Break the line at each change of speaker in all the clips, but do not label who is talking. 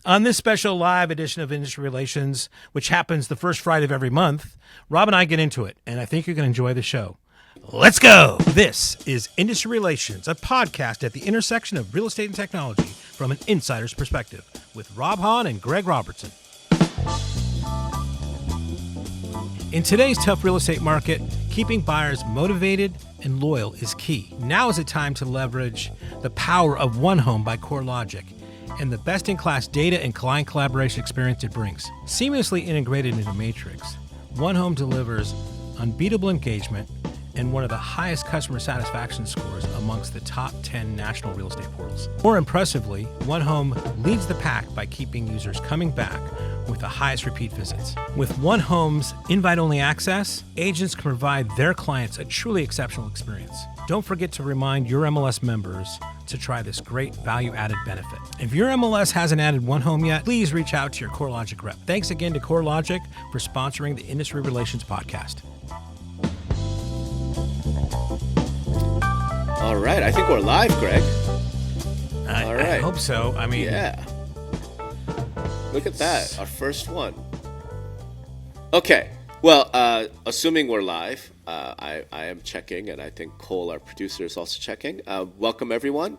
On this special live edition of Industry Relations, which happens the first Friday of every month, Rob and I get into it, and I think you're going to enjoy the show. Let's go! This is Industry Relations, a podcast at the intersection of real estate and technology from an insider's perspective, with Rob Hahn and Greg Robertson. In today's tough real estate market, keeping buyers motivated and loyal is key. Now is the time to leverage the power of One Home by CoreLogic and the best-in-class data and client collaboration experience it brings. Seamlessly integrated into Matrix, One Home delivers unbeatable engagement and one of the highest customer satisfaction scores amongst the top 10 national real estate portals. More impressively, One Home leads the pack by keeping users coming back with the highest repeat visits. With One Home's invite-only access, agents can provide their clients a truly exceptional experience. Don't forget to remind your MLS members to try this great value-added benefit. If your MLS hasn't added One Home yet, please reach out to your CoreLogic rep. Thanks again to CoreLogic for sponsoring the Industry Relations podcast.
All right, I think we're live, Greg.
All right. I hope so. I mean,
yeah. Look at that, our first one. Okay, well, assuming we're live, I am checking, and I think Cole, our producer, is also checking. Welcome, everyone,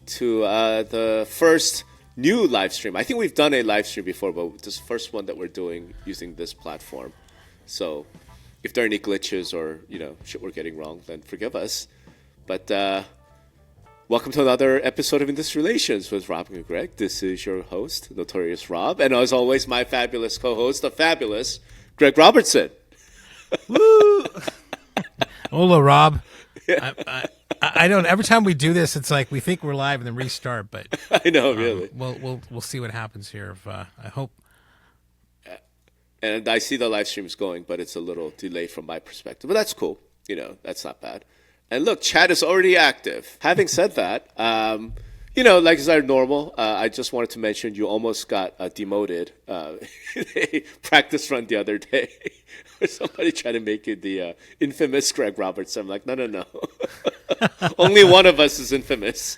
to the first new live stream. I think we've done a live stream before, but this is the first one that we're doing using this platform. So if there are any glitches or, shit we're getting wrong, then forgive us. But welcome to another episode of Industry Relations with Rob and Greg. This is your host, Notorious Rob, and as always, my fabulous co-host, the fabulous Greg Robertson.
Woo! Hola, Rob. Yeah. I don't. Every time we do this, it's like we think we're live and then restart. But
I know, really.
We'll see what happens here. If I hope.
And I see the live stream is going, but it's a little delayed from my perspective. But that's cool. That's not bad. And look, chat is already active. Having said that, like as our normal, I just wanted to mention you almost got demoted in a practice run the other day. Where somebody tried to make you the infamous Greg Robertson. I'm like, no. Only one of us is infamous.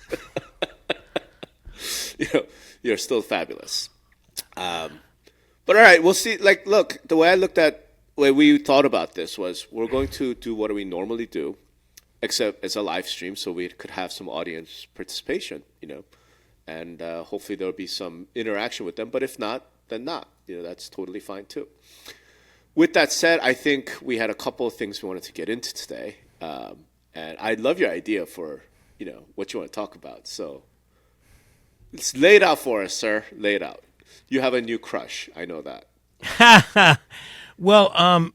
You're still fabulous. But all right, we'll see. Like, look, the way we thought about this was we're going to do what we normally do, except it's a live stream, so we could have some audience participation, and hopefully there'll be some interaction with them. But if not, then not. That's totally fine too. With that said, I think we had a couple of things we wanted to get into today, and I love your idea for what you want to talk about. So let's lay it out for us, sir. Lay it out. You have a new crush. I know that.
Well,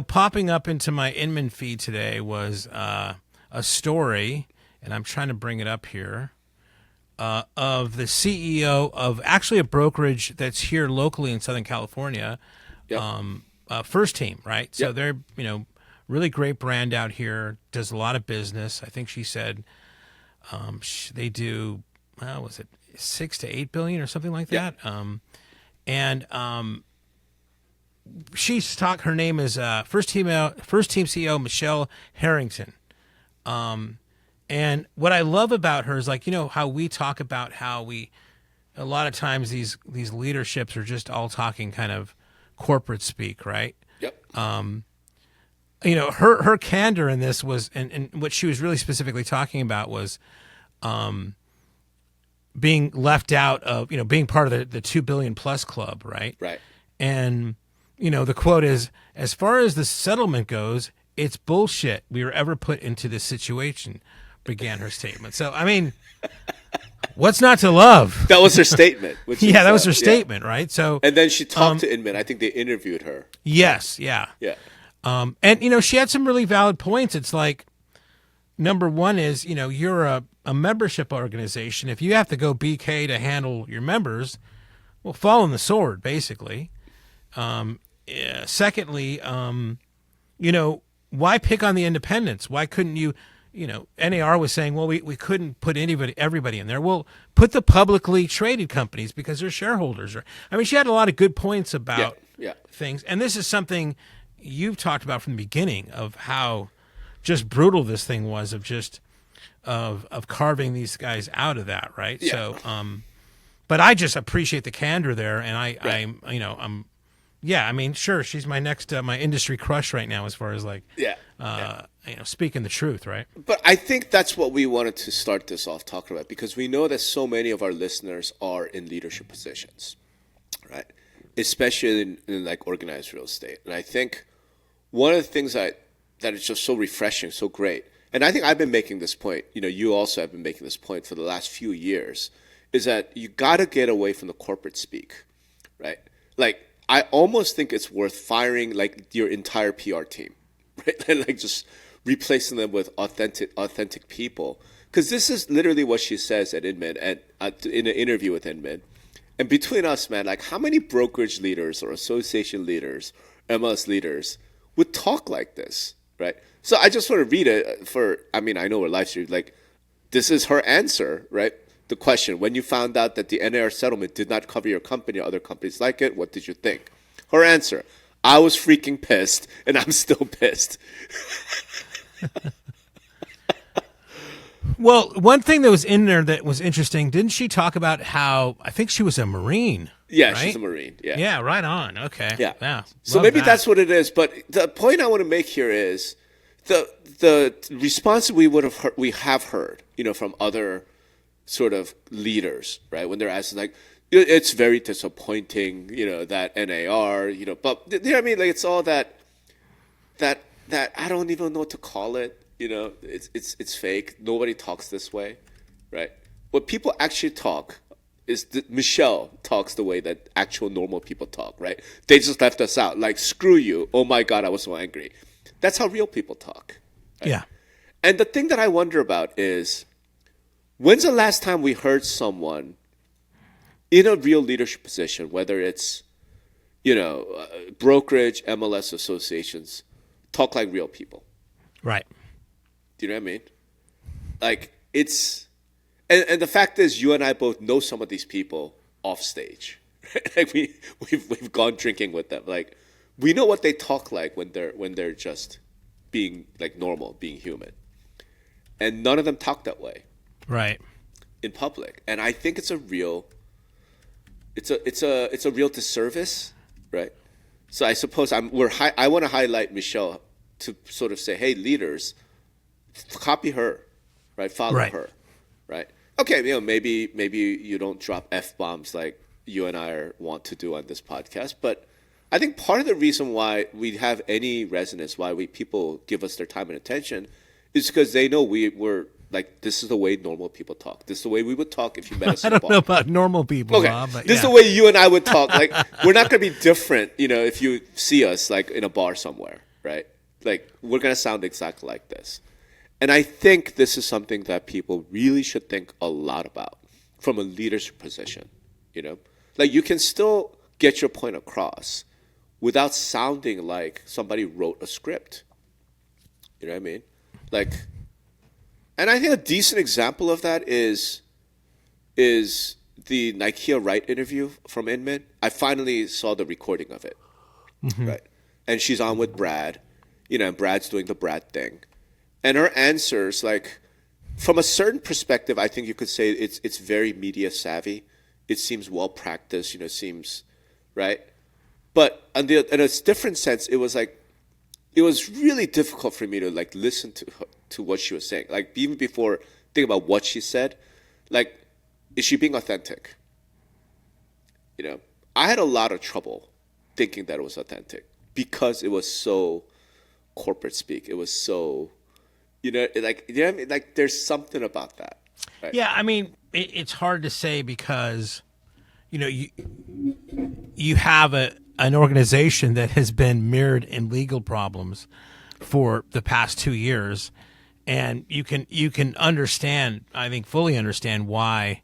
popping up into my Inman feed today was a story, and I'm trying to bring it up here, of the CEO of actually a brokerage that's here locally in Southern California, First Team, right? Yep. So they're, really great brand out here, does a lot of business. I think she said they do, was it 6 to 8 billion or something like that? Yep. She's her name is First Team CEO Michelle Harrington. And what I love about her is how we talk about how a lot of times these leaderships are just all talking kind of corporate speak, right?
Yep.
Her candor in this was, and what she was really specifically talking about was, being left out of, being part of the 2 billion plus club, right?
Right.
And, the quote is, as far as the settlement goes, it's bullshit we were ever put into this situation, began her statement. So, I mean, what's not to love?
That was her statement.
That was her statement, right? So,
and then she talked to Inman. I think they interviewed her.
Yes, yeah.
Yeah.
And, she had some really valid points. It's like, number one is, you're a membership organization. If you have to go BK to handle your members, well, fall on the sword, basically. Secondly, why pick on the independents? Why couldn't you, NAR was saying, well, we couldn't put everybody in there. Well, put the publicly traded companies because they're shareholders. She had a lot of good points about things. And this is something you've talked about from the beginning of how just brutal this thing was of carving these guys out of that, right?
Yeah.
So, But I just appreciate the candor there, and
Right.
yeah, I mean, sure, she's my next, my industry crush right now, as far as like,
Yeah.
speaking the truth, right?
But I think that's what we wanted to start this off talking about, because we know that so many of our listeners are in leadership positions, right? Especially in like organized real estate. And I think one of the things that is just so refreshing, so great, and I think I've been making this point, you also have been making this point for the last few years, is that you got to get away from the corporate speak, right? Like, I almost think it's worth firing like your entire PR team, right? And like just replacing them with authentic people. Because this is literally what she says at Inman, and in an interview with Inman. And between us, man, like how many brokerage leaders or association leaders, MLS leaders would talk like this, right? So I just want to read it I know we're live streamed, like this is her answer, right? The question: when you found out that the NAR settlement did not cover your company or other companies like it, what did you think? Her answer: I was freaking pissed, and I'm still pissed.
Well, one thing that was in there that was interesting, didn't she talk about how, I think she was a Marine?
Yeah,
right?
she's a Marine. Yeah.
Yeah, right on. Okay.
Yeah. So
Love
maybe
that.
that's what it is. But the point I want to make here is the response we have heard, from other sort of leaders, right? When they're asking, like, it's very disappointing, that NAR, but you know what I mean? Like, it's all that I don't even know what to call it. It's fake. Nobody talks this way, right? What people actually talk is Michelle talks the way that actual normal people talk, right? They just left us out. Like, screw you. Oh my God, I was so angry. That's how real people talk. Right?
Yeah.
And the thing that I wonder about is, when's the last time we heard someone in a real leadership position, whether it's, brokerage, MLS associations, talk like real people?
Right.
Do you know what I mean? Like, it's, and the fact is, you and I both know some of these people off stage. Right? Like we've gone drinking with them. Like, we know what they talk like when they're just being like normal, being human. And none of them talk that way.
Right.
In public. And I think it's a real disservice, right? So I suppose I want to highlight Michelle to sort of say, hey, leaders, copy her, right? Follow her, right? Okay, maybe you don't drop F-bombs like you and I want to do on this podcast, but I think part of the reason why we have any resonance, why people give us their time and attention, is because they know we're like, this is the way normal people talk. This is the way we would talk if you met us
I
in a
don't
bar.
know about normal people,
Okay,
Rob, but
this is the way you and I would talk. Like, we're not going to be different, if you see us like in a bar somewhere, right? Like, we're going to sound exactly like this. And I think this is something that people really should think a lot about from a leadership position, Like, you can still get your point across without sounding like somebody wrote a script. You know what I mean? Like, and I think a decent example of that is the Nikia Wright interview from Inman. I finally saw the recording of it, right? And she's on with Brad, and Brad's doing the Brad thing. And her answers, like, from a certain perspective, I think you could say it's very media savvy. It seems well practiced, seems right. But in a different sense, it was really difficult for me to like listen to what she was saying. Like, even before thinking about what she said, like, is she being authentic? I had a lot of trouble thinking that it was authentic because it was so corporate speak. It was so, like, what I mean? Like, there's something about that. Right?
Yeah, I mean, it's hard to say because, you have an organization that has been mired in legal problems for the past 2 years, and you can understand, I think, fully understand why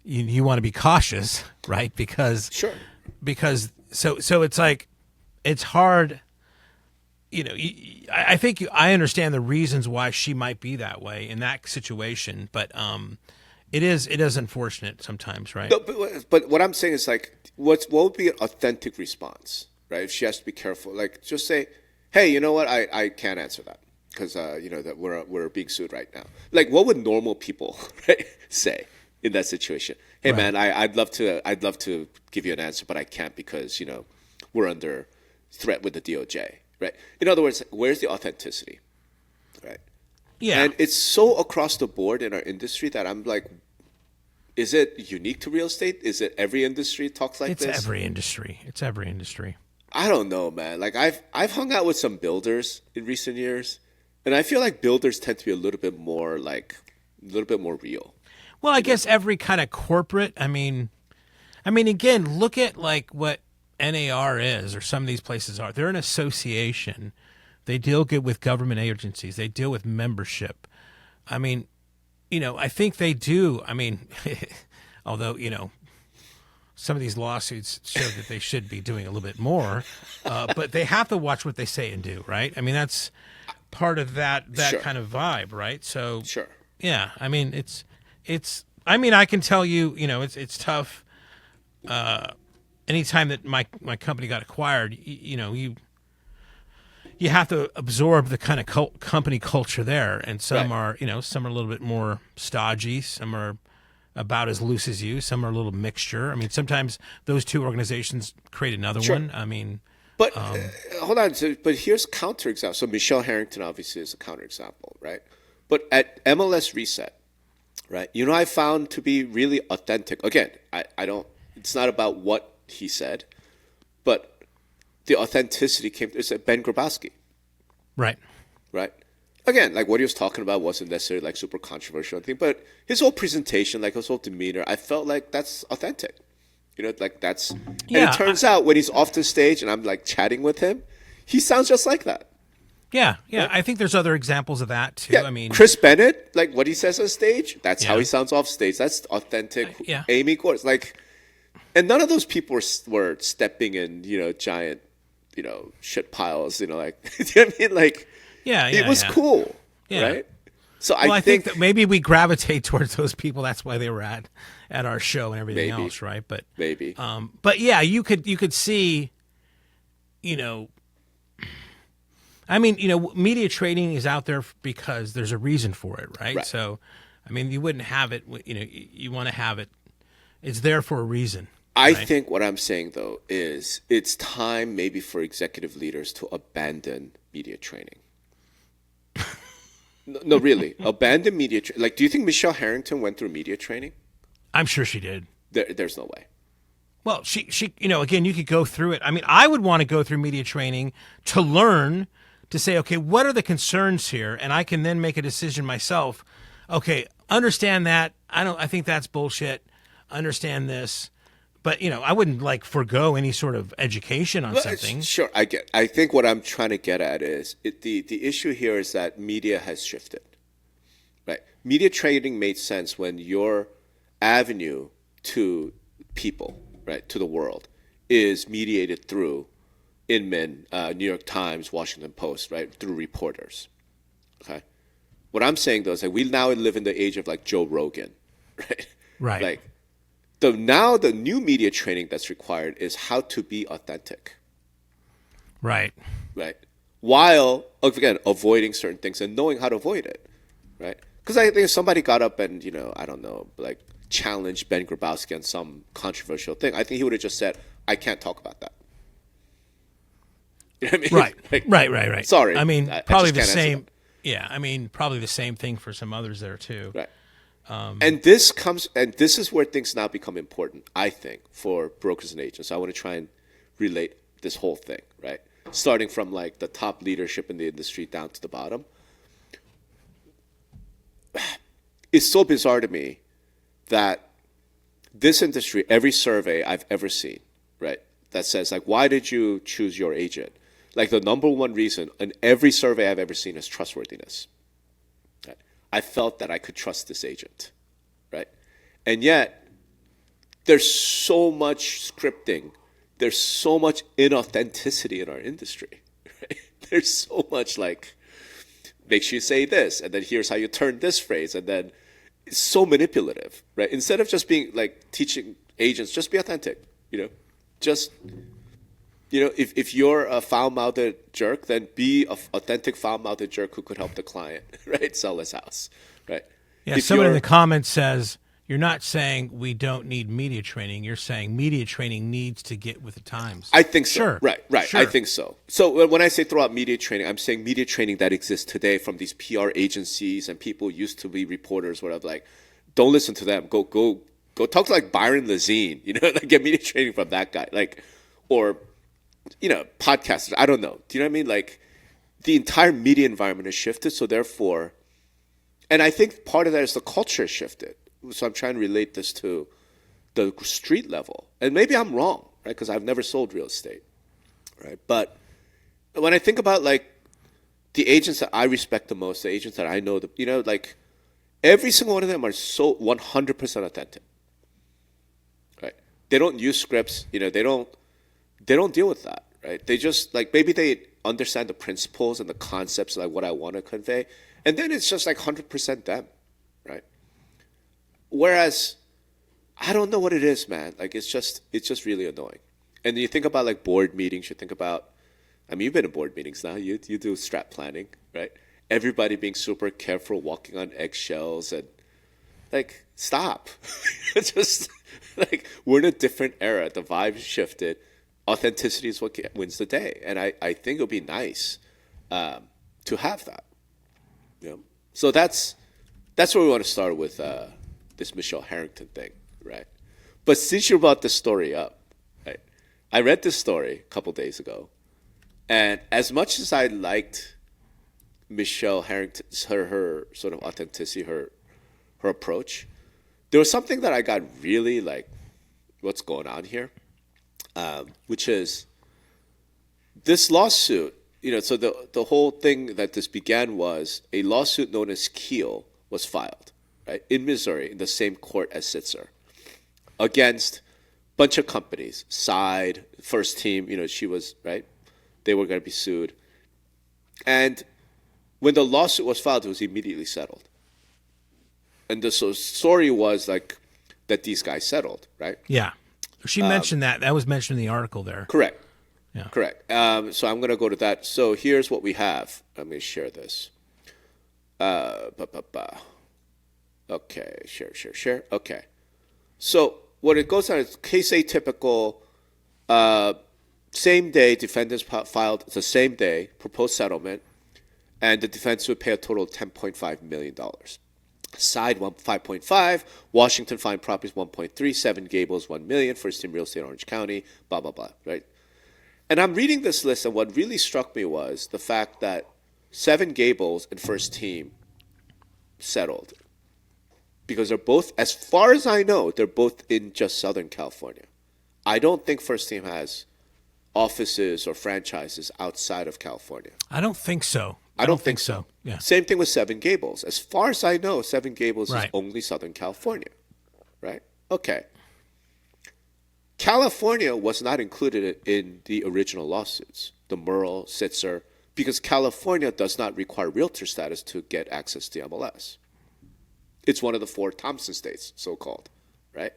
you want to be cautious, right? Because
Sure.
Because so it's like, it's hard. I think I understand the reasons why she might be that way in that situation, but it is unfortunate sometimes, right?
No, but what I'm saying is, like, what would be an authentic response, right? If she has to be careful, like, just say, hey, you know what? I can't answer that because that we're being sued right now. Like, what would normal people, right, say? in that situation. Hey,
Right.
man, I'd love to give you an answer, but I can't because we're under threat with the DOJ, right? In other words, where's the authenticity, right?
Yeah.
And it's so across the board in our industry that I'm like, is it unique to real estate? Is it every industry talks like
It's
this?
every industry. It's every industry.
I don't know, man. Like I've hung out with some builders in recent years, and I feel like builders tend to be a little bit more real.
Well, I guess every kind of corporate, again, look at like what NAR is or some of these places are. They're an association. They deal good with government agencies. They deal with membership. I mean, I think they do. I mean, although, some of these lawsuits show that they should be doing a little bit more, but they have to watch what they say and do, right? I mean, that's part of that
Sure.
kind of vibe, right? So,
Sure.
yeah, I mean, I can tell you, it's tough. Anytime that my company got acquired, you have to absorb the kind of company culture there, and some
Right.
are some are a little bit more stodgy, some are about as loose as you, some are a little mixture. I mean, sometimes those two organizations create another
Sure.
one. I mean,
But hold on. But here's counterexample. So Michelle Harrington obviously is a counterexample, right? But at MLS Reset, right? I found to be really authentic. Again, I don't. It's not about what he said, but the authenticity came. It's Ben Grabowski,
right.
right? Again, like what he was talking about wasn't necessarily like super controversial thing, but his whole presentation, like his whole demeanor, I felt like that's authentic. Like that's.
Yeah,
and it turns out when he's off the stage and I'm like chatting with him, he sounds just like that.
Yeah. I think there's other examples of that too.
Yeah,
I mean,
Chris Bennett, like what he says on stage, that's how
Yeah.
he sounds off stage. That's authentic.
Yeah.
Amy Gores, like, and none of those people were stepping in, giant, shit piles. Like, you know what I mean? Like,
yeah,
it was
yeah.
cool,
Yeah.
right? So
Well, I think
think
that maybe we gravitate towards those people. That's why they were at our show and everything
Maybe.
else, right?
maybe
But yeah, you could see, media trading is out there because there's a reason for it, right?
Right.
So, I mean, you wouldn't have it. You want to have it. It's there for a reason.
I
right?
think what I'm saying though is it's time maybe for executive leaders to abandon media training. No, really, abandon media. Like, do you think Michelle Harrington went through media training?
I'm sure she did.
There's no way.
Well, she, again, you could go through it. I mean, I would want to go through media training to learn, to say, okay, what are the concerns here? And I can then make a decision myself. Okay, understand that. I think that's bullshit. Understand this. But, I wouldn't like forego any sort of education on something.
Sure, I think what I'm trying to get at is the issue here is that media has shifted, right? Media trading made sense when your avenue to people, right, to the world, is mediated through Inman, New York Times, Washington Post, right, through reporters. Okay, what I'm saying though is that we now live in the age of like Joe Rogan, right?
Right.
Like now the new media training that's required is how to be authentic,
Right.
right? While again avoiding certain things and knowing how to avoid it, right? Because I think if somebody got up and I don't know, like challenged Ben Grabowski on some controversial thing, I think he would have just said, "I can't talk about that." You know what I mean?
Right.
Like,
Right.
Sorry.
I mean,
I
probably
just
the
can't answer
same.
that.
Yeah. I mean, probably the same thing for some others there too.
Right. And this is where things now become important, I think, for brokers and agents. I want to try and relate this whole thing, right? Starting from like the top leadership in the industry down to the bottom. It's so bizarre to me that this industry, every survey I've ever seen, right, that says like, why did you choose your agent? Like the number one reason in every survey I've ever seen is trustworthiness. Right? I felt that I could trust this agent, right? And yet, there's so much scripting, there's so much inauthenticity in our industry. Right? There's so much like, make sure you say this, and then here's how you turn this phrase, and then it's so manipulative, right? Instead of just being like teaching agents, just be authentic, just. If you're a foul-mouthed jerk, then be an authentic foul-mouthed jerk who could help the client, right, sell his house, right?
Yeah.
If
Someone in
you're-
the comments says, You're not saying we don't need media training. You're saying media training needs to get with the times.
I think so.
Sure.
Right.
Sure.
I think so. So when I say throw out media training, I'm saying media training that exists today from these PR agencies and people used to be reporters, whatever. Like, don't listen to them. Go talk to like Byron Lazine. Like get media training from that guy. Like, or podcasters. I don't know. Do you know what I mean? Like, the entire media environment has shifted. So therefore, and I think part of that is the culture has shifted. So I'm trying to relate this to the street level. And maybe I'm wrong, right? Because I've never sold real estate, right? But when I think about like the agents that I respect the most, the agents that I know, like every single one of them are so 100% authentic, right? They don't use scripts, they don't deal with that, right? They just like, maybe they understand the principles and the concepts, like what I want to convey. And then it's just like 100% them, right? Whereas, I don't know what it is, man. Like, it's just really annoying. And you think about like board meetings. You think about, you've been in board meetings now. You do strat planning, right? Everybody being super careful, walking on eggshells, and like, stop. It's just like we're in a different era. The vibe shifted. Authenticity is what wins the day, and I think it'll be nice to have that. So that's where we want to start with. This Michelle Harrington thing, right? But since you brought the story up, right? I read this story a couple days ago, and as much as I liked Michelle Harrington, her sort of authenticity, her approach, there was something that I got really like, what's going on here? Which is this lawsuit. So the whole thing that this began was a lawsuit known as Keel was filed. Right, in Missouri, in the same court as Sitzer, against a bunch of companies. Side, First Team, she was, right? They were going to be sued. And when the lawsuit was filed, it was immediately settled. And the story was like that these guys settled, right?
Yeah. She mentioned that. That was mentioned in the article there.
Correct.
Yeah.
Correct. So I'm going to go to that. So here's what we have. Let me share this. Okay, share. Okay. So what it goes on is case atypical, same day, defendants filed the same day, proposed settlement, and the defense would pay a total of $10.5 million. Side 5.5, Washington Fine Properties 1.3, Seven Gables 1 million, First Team Real Estate Orange County, blah, blah, blah, right? And I'm reading this list, and what really struck me was the fact that Seven Gables and First Team settled. Because they're both, as far as I know, they're both in just Southern California. I don't think First Team has offices or franchises outside of California.
I don't think so.
I don't think so.
Yeah.
Same thing with Seven Gables. As far as I know, Seven Gables
Right.
is only Southern California. Right? Okay. California was not included in the original lawsuits, the Merle, Sitzer, because California does not require realtor status to get access to MLS. It's one of the 4 Thompson states, so-called, right?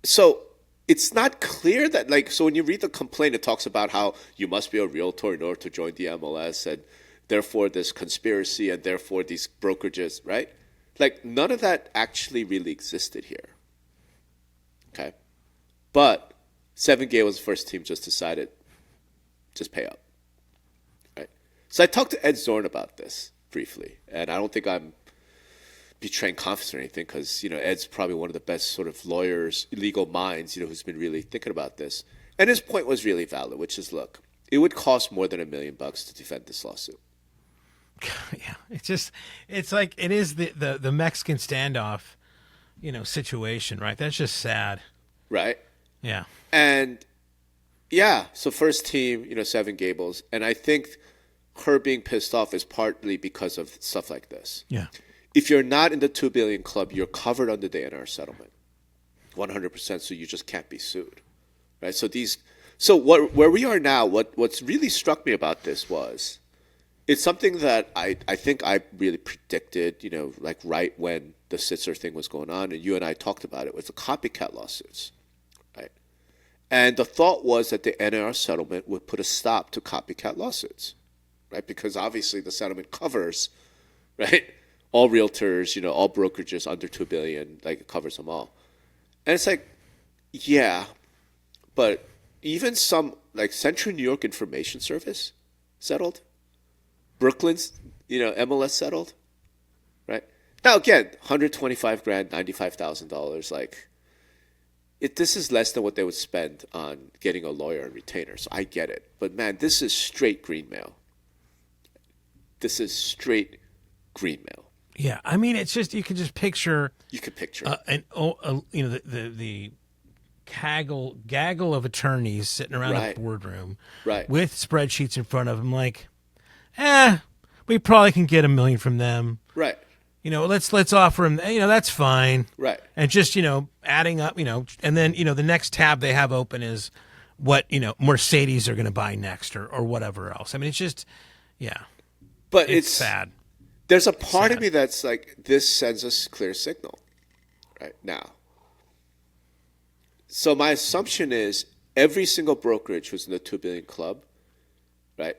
So it's not clear that, like, so when you read the complaint, it talks about how you must be a realtor in order to join the MLS, and therefore this conspiracy, and therefore these brokerages, right? Like, none of that actually really existed here, okay? But Seven Gables First Team just decided, just pay up, right? So I talked to Ed Zorn about this briefly, and I don't think I'm betraying confidence or anything, because Ed's probably one of the best sort of lawyers, legal minds, who's been really thinking about this. And his point was really valid, which is, look, it would cost more than $1 million to defend this lawsuit.
Yeah, it's like it is the Mexican standoff, situation, right? That's just sad,
right?
Yeah,
and yeah, so First Team, Seven Gables, and I think her being pissed off is partly because of stuff like this.
Yeah.
If you're not in the 2 billion club, you're covered under the NAR settlement, 100%. So you just can't be sued, right? So where we are now, what's really struck me about this was, it's something that I think I really predicted, like right when the Sitzer thing was going on, and you and I talked about it. It was the copycat lawsuits, right? And the thought was that the NAR settlement would put a stop to copycat lawsuits, right? Because obviously the settlement covers, right, all realtors, all brokerages under 2 billion, like it covers them all. And it's like, yeah, but even some like Central New York Information Service settled, Brooklyn's, MLS settled, right? Now again, 125 grand, $95,000, like this is less than what they would spend on getting a lawyer and retainer. So I get it, but man, this is straight green mail. This is straight green mail.
Yeah, I mean, it's just you can just picture.
You could picture
the gaggle of attorneys sitting around a boardroom,
right,
with spreadsheets in front of them, like, we probably can get $1 million from them,
right.
Let's offer them, that's fine,
right,
and just adding up, and then the next tab they have open is what Mercedes are going to buy next or whatever else. I mean, it's just, yeah,
but it's
sad.
There's a part of me that's like, this sends us clear signal right now. So my assumption is every single brokerage who's in the 2 billion club, right,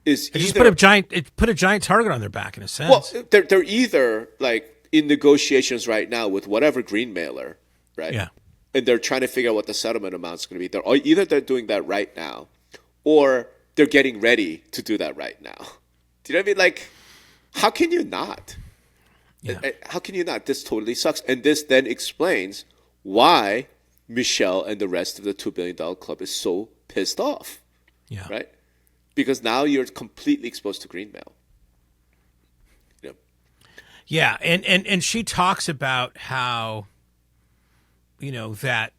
is
it
either
just put a giant target on their back in a sense.
Well, they're either like in negotiations right now with whatever green mailer, right?
Yeah.
And they're trying to figure out what the settlement amount's going to be. They're doing that right now, or they're getting ready to do that right now. Do you know what I mean? Like, how can you not?
Yeah.
How can you not? This totally sucks. And this then explains why Michelle and the rest of the $2 billion club is so pissed off.
Yeah.
Right? Because now you're completely exposed to green mail.
Yeah. And she talks about how, that,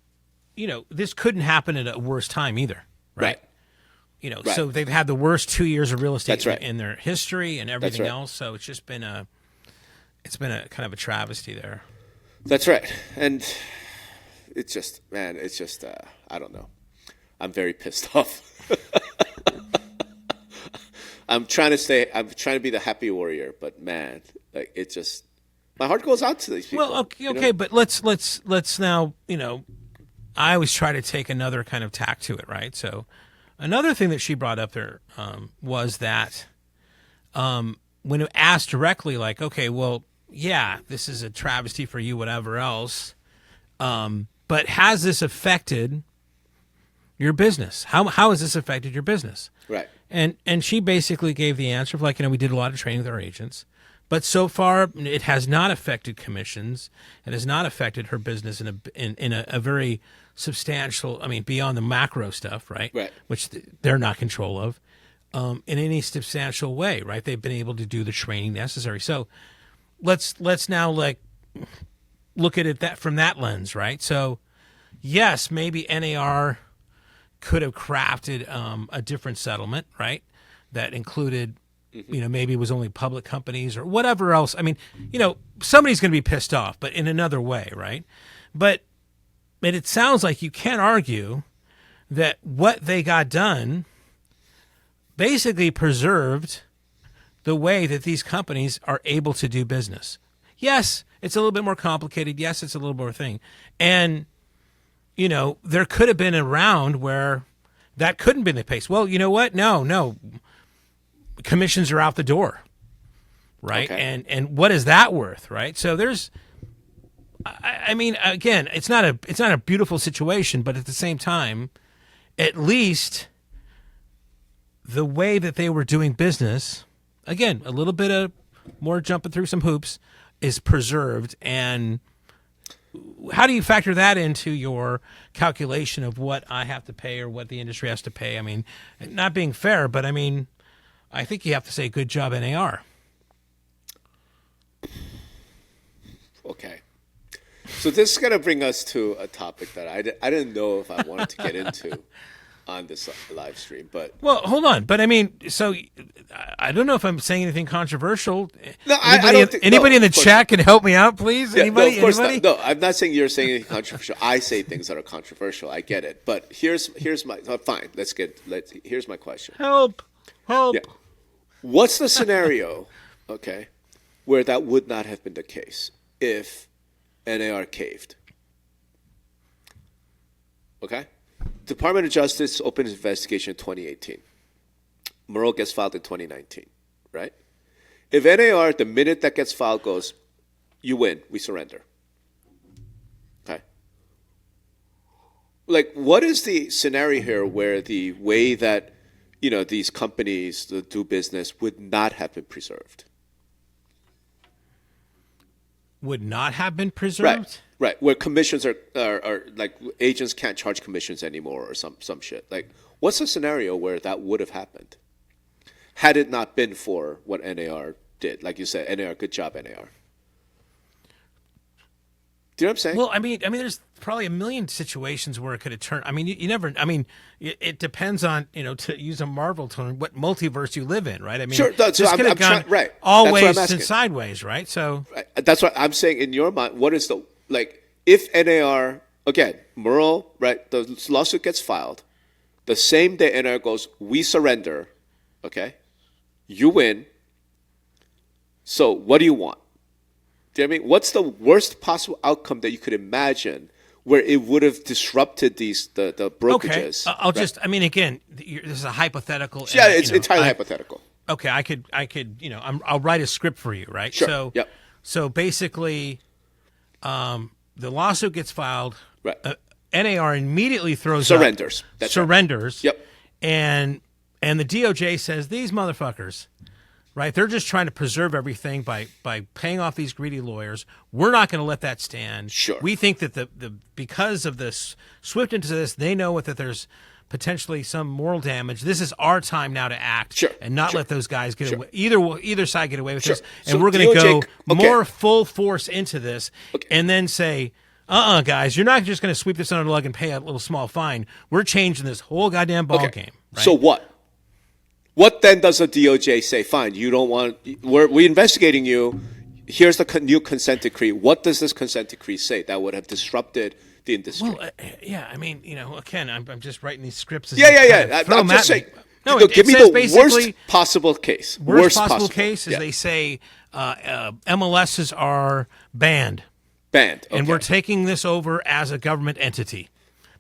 this couldn't happen at a worse time either. Right.
Right.
So they've had the worst 2 years of real estate
in
their history and everything else. So it's just been a kind of a travesty there.
That's right. And it's just, I don't know. I'm very pissed off. I'm trying to be the happy warrior, but man, like it just, my heart goes out to these people.
Well, okay, but let's now, I always try to take another kind of tack to it, right? So another thing that she brought up there was that when it asked directly, like, okay, well, yeah, this is a travesty for you, whatever else, but has this affected your business? How has this affected your business?
Right.
And she basically gave the answer of like, we did a lot of training with our agents, but so far it has not affected commissions. It has not affected her business in a very substantial, beyond the macro stuff, right?
Right.
Which they're not control of, in any substantial way, right? They've been able to do the training necessary. So let's now like look at it from that lens, right? So yes, maybe NAR could have crafted a different settlement, right? That included, maybe it was only public companies or whatever else. Somebody's going to be pissed off, but in another way, right? But it sounds like you can't argue that what they got done basically preserved the way that these companies are able to do business. Yes, it's a little bit more complicated. Yes, it's a little more thing. And there could have been a round where that couldn't be the case. Well, you know what? No. Commissions are out the door, right?
Okay.
And what is that worth, right? So there's, again, it's not a beautiful situation, but at the same time, at least the way that they were doing business, again, a little bit of more jumping through some hoops, is preserved. And how do you factor that into your calculation of what I have to pay or what the industry has to pay? Not being fair, but I think you have to say good job, NAR.
Okay. So this is going to bring us to a topic that I didn't know if I wanted to get into on this live stream, but
well, hold on. But so I don't know if I'm saying anything controversial.
No,
anybody in the chat can help me out, please.
Yeah,
anybody?
No, of course
anybody?
Not. No, I'm not saying you're saying anything controversial. I say things that are controversial. I get it, but here's my fine. Here's my question.
Help!
Yeah. What's the scenario? Okay, where that would not have been the case if NAR caved. Okay. Department of Justice opens investigation in 2018. Merle gets filed in 2019, right? If NAR, the minute that gets filed, goes, you win, we surrender. Okay. Like, what is the scenario here where the way that, these companies that do business would not have been preserved?
Would not have been preserved?
Right. Where commissions are like agents can't charge commissions anymore or some shit. Like, what's the scenario where that would have happened had it not been for what NAR did? Like you said, NAR, good job, NAR. Do you know what I'm saying?
Well, I mean, there's probably a million situations where it could have turned. I mean, you never. I mean, it depends on, to use a Marvel term, what multiverse you live in, right? I mean,
sure. This could have gone
right. All ways and sideways, right? So
that's what I'm saying. In your mind, what is the if NAR again, Merle, right? The lawsuit gets filed, the same day NAR goes, we surrender. Okay, you win. So what do you want? Do you know what I mean? What's the worst possible outcome that you could imagine where it would have disrupted the brokerages?
Okay, I'll just. I mean, again, this is a hypothetical.
Yeah, it's entirely hypothetical.
Okay, I could. I'll write a script for you, right?
Sure.
So basically, the lawsuit gets filed.
Right.
NAR immediately throws
surrenders.
Up,
That's
surrenders.
Right. Yep.
And the DOJ says these motherfuckers. Right, they're just trying to preserve everything by paying off these greedy lawyers. We're not going to let that stand.
Sure.
We think that the because of this swift into this, they know that there's potentially some moral damage. This is our time now to act and not let those guys get away. Either side get away with this, and we're going to go more full force into this, and then say, guys, you're not just going to sweep this under the rug and pay a little small fine. We're changing this whole goddamn ball game. Right?
So what? What then does the DOJ say? Fine, you don't want. We're investigating you. Here's the new consent decree. What does this consent decree say that would have disrupted the industry?
Well, I mean, again, I'm just writing these scripts.
Yeah. I'm just saying.
No,
give me the worst possible case.
Worst possible case is they say MLSs are banned. And we're taking this over as a government entity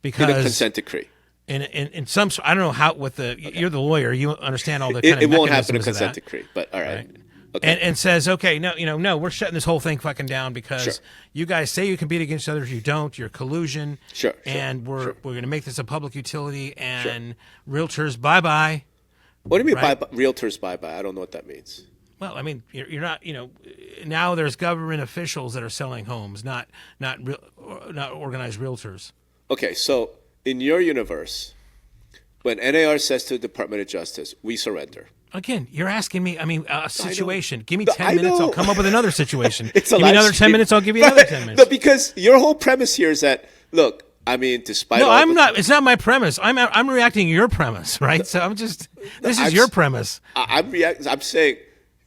because
in a consent decree.
In some, I don't know how. You're the lawyer. You understand all the kind of
it won't happen in
a
consent decree, but all right.
Okay. And says, okay, no, we're shutting this whole thing fucking down because you guys say you compete against others, you don't. You're collusion. And we're going to make this a public utility. And realtors, bye bye.
What do you mean by realtors bye bye? I don't know what that means.
Well, I mean, you're not. Now there's government officials that are selling homes, not organized realtors.
Okay, so. In your universe, when NAR says to the Department of Justice, we surrender.
Again, you're asking me, a situation. Give me 10 minutes, I'll come up with another situation. Give me another 10 minutes, I'll give you another 10 minutes.
No, because your whole premise here is that, look, I mean, despite all
I'm not. It's not my premise. I'm reacting to your premise, right? So this is your premise.
I'm saying,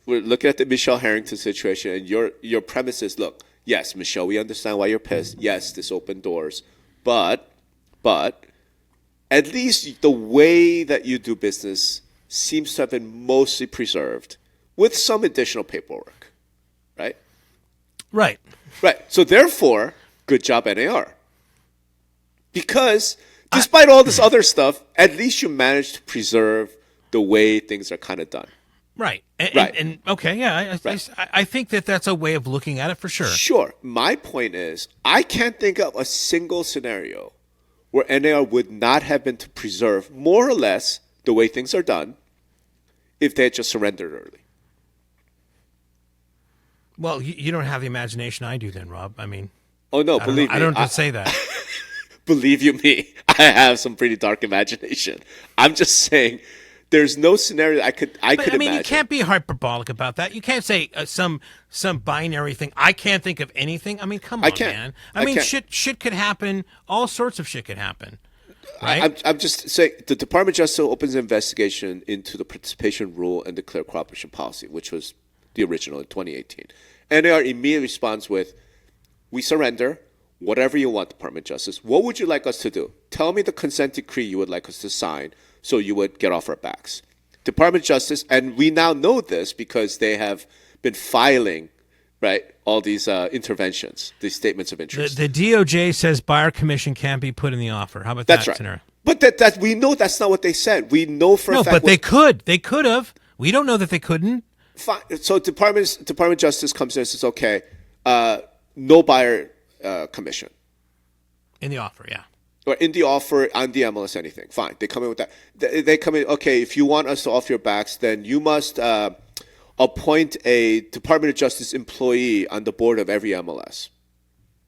we're looking at the Michelle Harrington situation, and your premise is, look, yes, Michelle, we understand why you're pissed. Yes, this opened doors. But at least the way that you do business seems to have been mostly preserved with some additional paperwork, right?
Right.
So therefore, good job, NAR. Because despite all this other stuff, at least you managed to preserve the way things are kind of done.
Right. And okay, yeah, I think that's a way of looking at it for sure.
Sure. My point is, I can't think of a single scenario where NAR would not have been to preserve more or less the way things are done if they had just surrendered early.
Well, you don't have the imagination I do then, Rob. I mean...
Oh, no, believe me.
I don't say that.
Believe you me, I have some pretty dark imagination. I'm just saying there's no scenario I could imagine.
You can't be hyperbolic about that. You can't say some binary thing. I can't think of anything. I mean, come on, man. I mean, shit could happen. All sorts of shit could happen. Right?
I'm just saying the Department of Justice opens an investigation into the participation rule and the clear cooperation policy, which was the original in 2018. NAR immediately responds with, we surrender. Whatever you want, Department of Justice. What would you like us to do? Tell me the consent decree you would like us to sign so you would get off our backs. Department of Justice, and we now know this because they have been filing, right, all these interventions, these statements of interest.
The DOJ says buyer commission can't be put in the offer. How about
that's
that,
right.
Senator?
But that we know that's not what they said. We know for a fact.
No, but they could. They could have. We don't know that they couldn't.
Fine. So Department of Justice comes in and says, okay, no buyer commission.
In the offer, yeah.
Or in the offer, on the MLS, anything. Fine. They come in with that. They come in, okay, if you want us to offer your backs, then you must appoint a Department of Justice employee on the board of every MLS.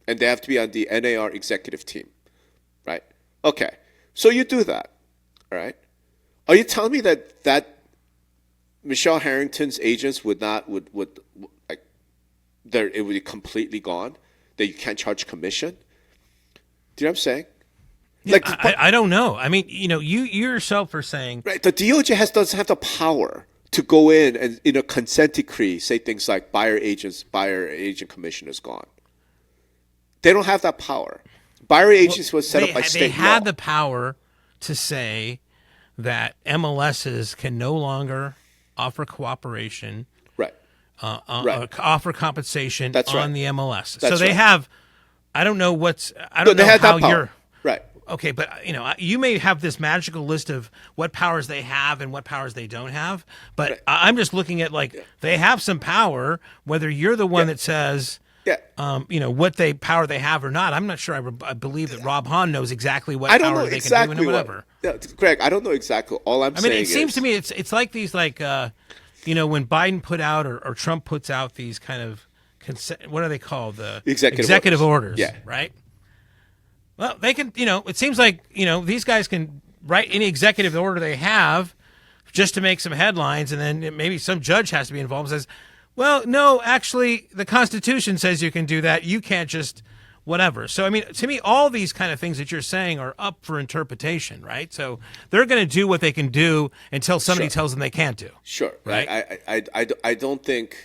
And they have to be on the NAR executive team, right? Okay. So you do that, all right? Are you telling me that Michelle Harrington's agents would like, it would be completely gone? That you can't charge commission? Do you know what I'm saying?
Yeah,
Like,
I don't know. I mean, you yourself are saying,
right? The DOJ doesn't have the power to go in and in a consent decree say things like buyer agent commission is gone. They don't have that power. Buyer agents was set up by state law.
They had the power to say that MLSs can no longer offer cooperation,
right?
Offer compensation
That's
on
right.
the MLS.
That's
so they
right.
have. I don't know
They had
how
that power.
you're
Right.
Okay, but you may have this magical list of what powers they have and what powers they don't have. But
Right.
I'm just looking at they have some power. Whether you're the one that says, what power they have or not, I'm not sure. I believe that Rob Hahn knows exactly what power they can do and whatever.
Greg, I don't know exactly. All I'm saying is,
it seems to me it's like these when Biden put out or Trump puts out these kind of what are they called? The executive orders.
Yeah.
Right. Well, they can, it seems like, these guys can write any executive order they have just to make some headlines. And then maybe some judge has to be involved and says, well, no, actually, the Constitution says you can do that. You can't just whatever. So, I mean, to me, all these kind of things that you're saying are up for interpretation, right? So they're going to do what they can do until somebody tells them they can't do.
Sure.
Right.
I don't think.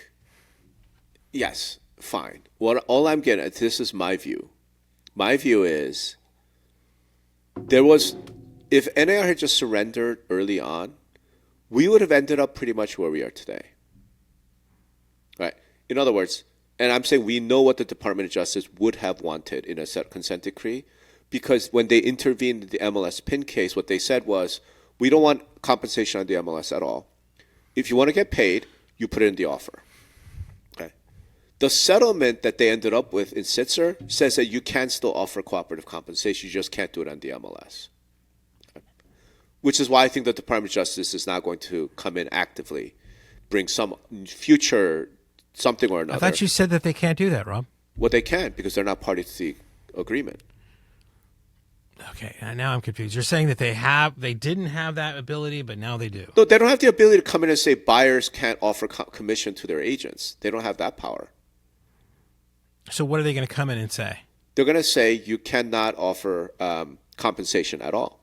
Yes. Fine. All I'm getting at, this is my view. My view is if NAR had just surrendered early on, we would have ended up pretty much where we are today. Right? In other words, and I'm saying we know what the Department of Justice would have wanted in a consent decree, because when they intervened in the MLS PIN case, what they said was, we don't want compensation on the MLS at all. If you want to get paid, you put it in the offer. The settlement that they ended up with in Sitzer says that you can still offer cooperative compensation. You just can't do it on the MLS. Which is why I think the Department of Justice is now going to come in actively, bring some future something or another.
I thought you said that they can't do that, Rob.
Well, they can, because they're not party to the agreement.
Okay, now I'm confused. You're saying that they didn't have that ability, but now they do.
No, they don't have the ability to come in and say buyers can't offer commission to their agents. They don't have that power.
So what are they going to come in and say?
They're going to say you cannot offer compensation at all.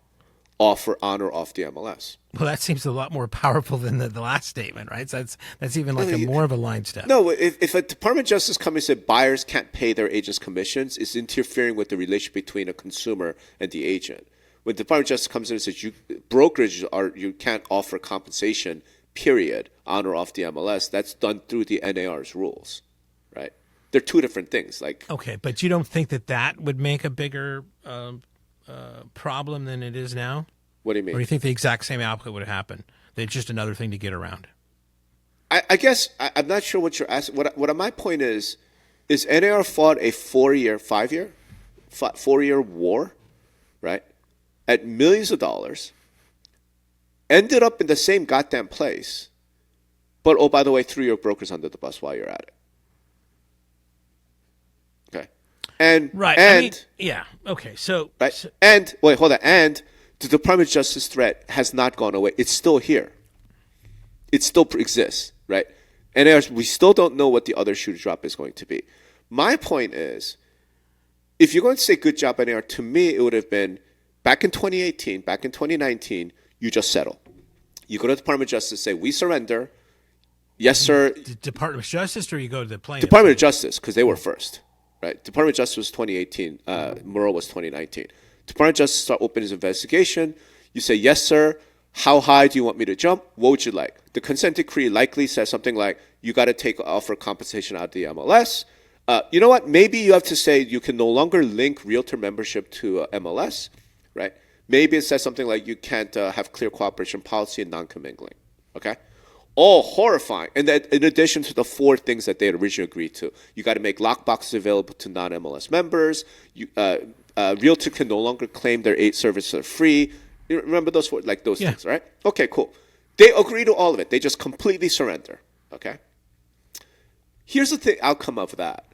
Offer on or off the MLS.
Well, that seems a lot more powerful than the last statement, right? So that's even like more of a line step.
No, if a Department of Justice comes and said buyers can't pay their agents commissions, it's interfering with the relationship between a consumer and the agent. When the Department of Justice comes in and says you can't offer compensation, period, on or off the MLS, that's done through the NAR's rules, right? They're two different things.
Okay, but you don't think that would make a bigger problem than it is now?
What do you mean?
Or do you think the exact same output would happen? It's just another thing to get around.
I guess I'm not sure what you're asking. What my point is NAR fought a 4-year war, right? At millions of dollars, ended up in the same goddamn place, but oh, by the way, threw your brokers under the bus while you're at it. Okay.
Okay. So
and wait, hold on. And the Department of Justice threat has not gone away. It's still here. It still exists, right? And we still don't know what the other shoe to drop is going to be. My point is, if you're going to say good job, NAR, to me, it would have been back in 2018, back in 2019, you just settle. You go to the Department of Justice, say, we surrender. Yes, sir.
Department of Justice, or you go to the plaintiff?
Department of Justice, because they were first. Right, Department of Justice was 2018. Murrow was 2019. Department of Justice start opening his investigation. You say, yes, sir. How high do you want me to jump? What would you like? The consent decree likely says something like, you got to offer compensation out of the MLS. You know what? Maybe you have to say you can no longer link realtor membership to MLS, right? Maybe it says something like you can't have clear cooperation policy and non-commingling, okay? All horrifying. And then in addition to the 4 things that they had originally agreed to, you got to make lockboxes available to non-MLS members. Realtor can no longer claim their 8 services are free. You remember those things, right? Okay, cool. They agree to all of it. They just completely surrender. Okay. Here's the outcome of that.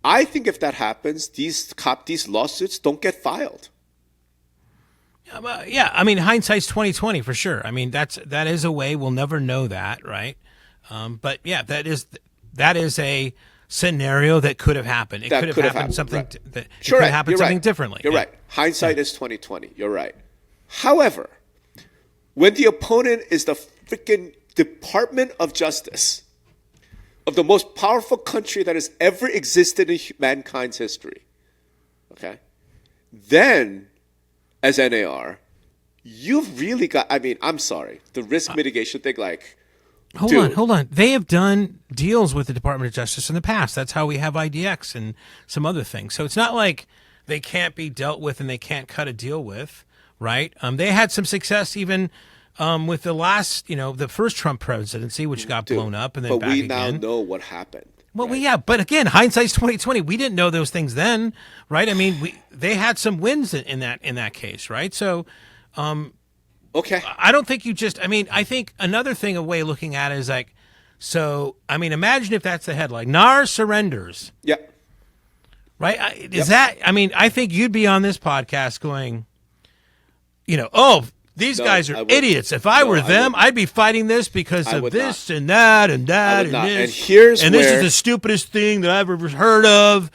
I think if that happens, these lawsuits don't get filed.
Yeah, I mean, hindsight's 20/20 for sure. I mean, that is a way we'll never know that, right? But yeah, that is a scenario that could have happened. It could have happened something
right.
It could have happened something differently.
You're right. Hindsight is 20/20. You're right. However, when the opponent is the freaking Department of Justice of the most powerful country that has ever existed in mankind's history, okay, then as NAR, you've really got, I mean, I'm sorry, the risk mitigation thing, like,
Hold on. They have done deals with the Department of Justice in the past. That's how we have IDX and some other things. So it's not like they can't be dealt with and they can't cut a deal with, right? They had some success even with the last, the first Trump presidency, which got blown up and then back again.
But we now know what happened.
Well, right? But again, hindsight's 20/20. We didn't know those things then, right? I mean, they had some wins in that case, right? So,
okay.
I don't think you just. I mean, I think another thing, a way of looking at it is like, so. I mean, imagine if that's the headline: NAR surrenders.
Yeah.
Right? Is that? I mean, I think you'd be on this podcast going, oh. These guys are idiots. If I were them, I'd be fighting this because of this and that and that and this.
And
this is the stupidest thing that I've ever heard of.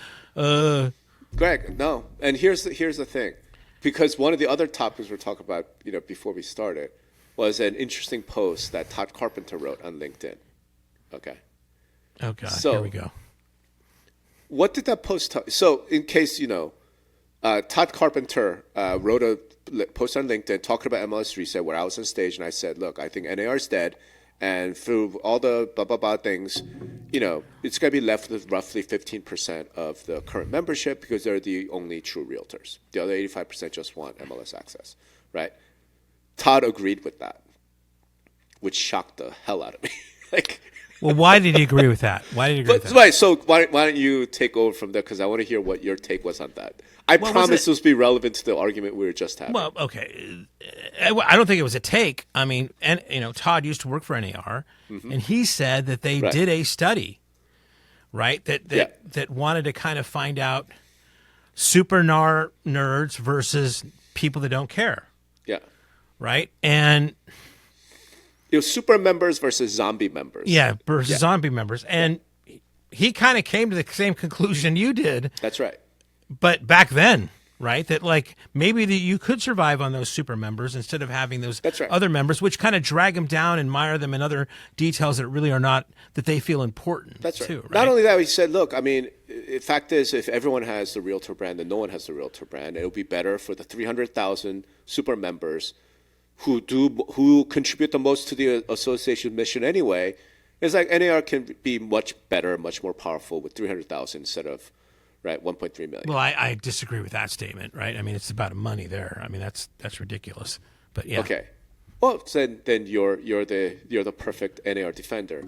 Greg, no. And here's the thing. Because one of the other topics we're talking about, before we started, was an interesting post that Todd Carpenter wrote on LinkedIn. Okay.
Oh, God.
So,
here we go.
What did that post tell? So, in case Todd Carpenter wrote a post on LinkedIn talking about MLS Reset, where I was on stage and I said, look, I think NAR is dead, and through all the blah, blah, blah things, it's going to be left with roughly 15% of the current membership because they're the only true realtors. The other 85% just want MLS access, right? Todd agreed with that, which shocked the hell out of me.
Well, why did he agree with that?
Right, so why don't you take over from there, because I want to hear what your take was on that. I promise this will be relevant to the argument we were just having.
Well, okay. I don't think it was a take. I mean, and Todd used to work for NAR, and he said that they did a study, right, that wanted to kind of find out super NAR nerds versus people that don't care.
Yeah.
Right? And
it was super members versus zombie members.
Yeah, versus zombie members. And he kind of came to the same conclusion you did.
That's right.
But back then, right, that maybe you could survive on those super members instead of having those other members, which kind of drag them down and mire them in other details that really are not, that they feel important.
That's right.
Too, right?
Not only that, we said, look, I mean, the fact is, if everyone has the Realtor brand and no one has the Realtor brand, it'll be better for the 300,000 super members who contribute the most to the association mission anyway. It's like NAR can be much better, much more powerful with 300,000 instead of 1.3 million.
Well, I disagree with that statement, right? I mean, it's about money there. I mean, that's ridiculous. But yeah.
Okay. Well, then you're the perfect NAR defender.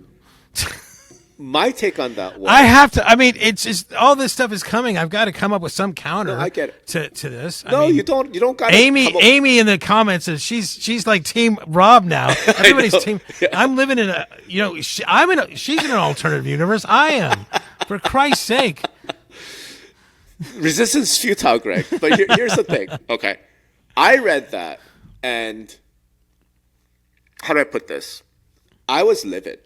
My take on that was,
I have to. I mean, it's just all this stuff is coming. I've got to come up with some counter.
No, I get it.
To this.
No, I mean, you don't. You don't got.
Amy in the comments says she's like Team Rob now. Everybody's team. Yeah. I'm living in a. She's in an alternative universe. I am. For Christ's sake.
Resistance futile, Greg. But here's the thing. Okay, I read that, and how do I put this? I was livid,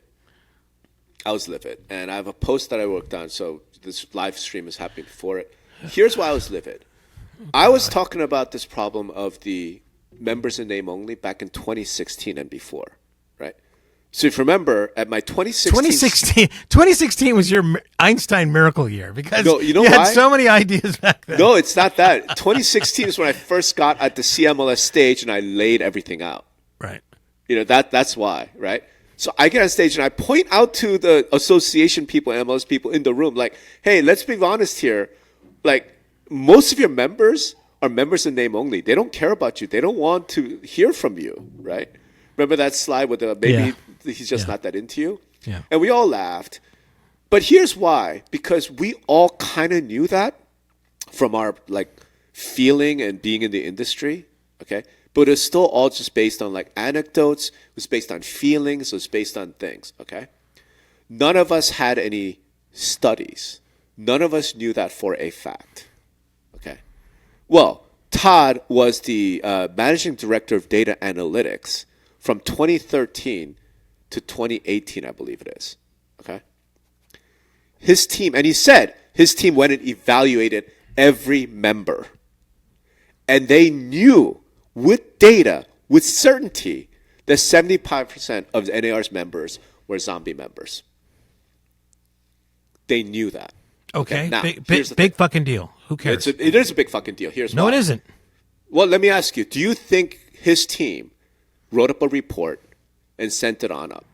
and I have a post that I worked on. So this live stream is happening before it. Here's why I was livid. I was talking about this problem of the members in name only back in 2016 and before, right? So if you remember, at my
2016 was your Einstein miracle year because you had so many ideas back then.
No, it's not that. 2016 is when I first got at the CMLS stage and I laid everything out.
Right.
That's why, right? So I get on stage and I point out to the association people, MLS people in the room, like, hey, let's be honest here. Like, most of your members are members in name only. They don't care about you. They don't want to hear from you, right? Remember that slide with the maybe He's just not that into you.
Yeah.
And we all laughed. But here's why. Because we all kind of knew that from our feeling and being in the industry. Okay. But it's still all just based on anecdotes. It was based on feelings. It was based on things. Okay. None of us had any studies. None of us knew that for a fact. Okay. Well, Todd was the managing director of data analytics from 2013 to 2018, I believe it is. Okay. His team, and he said his team went and evaluated every member. And they knew with data, with certainty, that 75% of NAR's members were zombie members. They knew that.
Okay.
Now,
big fucking deal. Who cares?
It is a big fucking deal. Here's why.
No, it isn't.
Well, let me ask you. Do you think his team wrote up a report and sent it on up?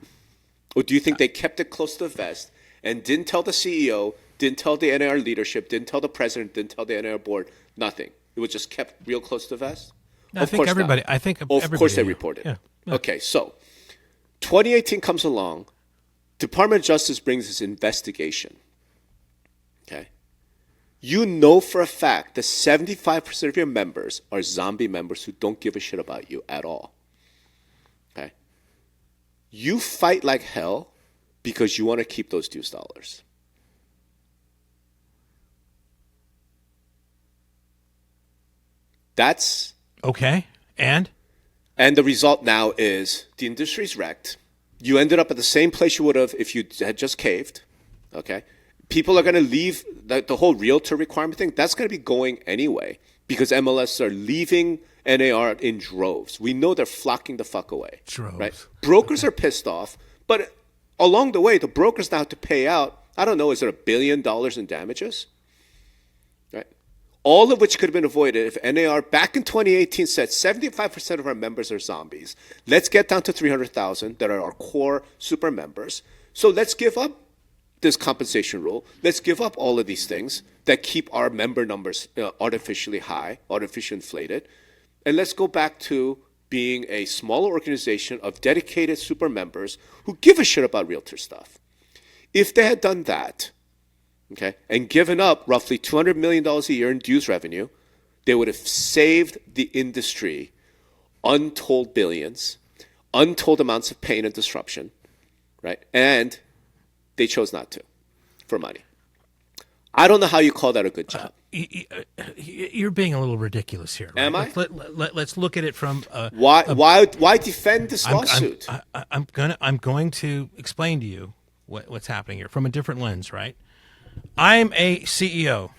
Or do you think they kept it close to the vest and didn't tell the CEO, didn't tell the NAR leadership, didn't tell the president, didn't tell the NAR board, nothing? It was just kept real close to the vest?
I think everybody. I think
of course they reported.
Yeah.
Okay, so 2018 comes along. Department of Justice brings this investigation. Okay. You know for a fact that 75% of your members are zombie members who don't give a shit about you at all. Okay. You fight like hell because you want to keep those dues dollars. That's
okay. And
the result now is the industry's wrecked. You ended up at the same place you would have if you had just caved. Okay. People are going to leave the whole realtor requirement thing. That's going to be going anyway because MLS are leaving NAR in droves. We know they're flocking the fuck away.
Droves.
Right? Brokers are pissed off, but along the way, the brokers now have to pay out, I don't know, is it $1 billion in damages? Right? All of which could have been avoided if NAR back in 2018 said 75% of our members are zombies. Let's get down to 300,000 that are our core super members. So let's give up this compensation rule. Let's give up all of these things that keep our member numbers artificially high, artificially inflated. And let's go back to being a smaller organization of dedicated super members who give a shit about realtor stuff. If they had done that, okay, and given up roughly $200 million a year in dues revenue, they would have saved the industry untold billions, untold amounts of pain and disruption, right? And they chose not to for money. I don't know how you call that a good job.
You're being a little ridiculous here. Right?
Am I?
Let's look at it from
why defend this lawsuit?
I'm going to explain to you what's happening here from a different lens, right? I'm a CEO,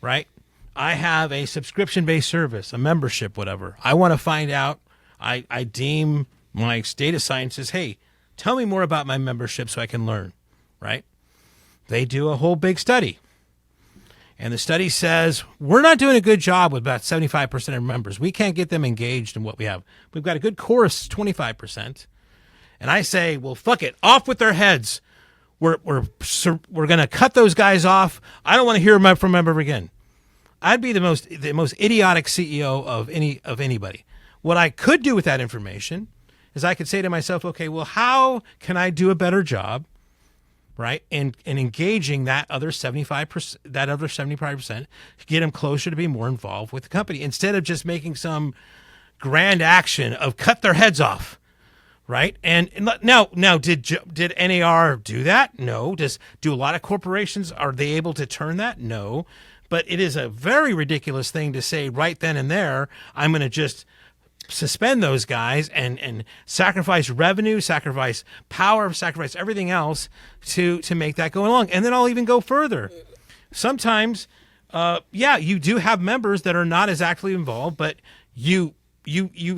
right? I have a subscription-based service, a membership, whatever. I want to find out. I deem my data scientists, hey, tell me more about my membership so I can learn, right? They do a whole big study. And the study says, we're not doing a good job with about 75% of members. We can't get them engaged in what we have. We've got a good core of 25%. And I say, well, fuck it. Off with their heads. We're going to cut those guys off. I don't want to hear from them ever again. I'd be the most idiotic CEO of anybody. What I could do with that information is I could say to myself, okay, well, how can I do a better job, right? In engaging that other 75%, get them closer to be more involved with the company instead of just making some grand action of cut their heads off, right? And now, did NAR do that? No. Do a lot of corporations, are they able to turn that? No. But it is a very ridiculous thing to say right then and there, I'm going to just suspend those guys and sacrifice revenue, sacrifice power, sacrifice everything else to make that go along. And then I'll even go further. Sometimes, you do have members that are not as actively involved, but you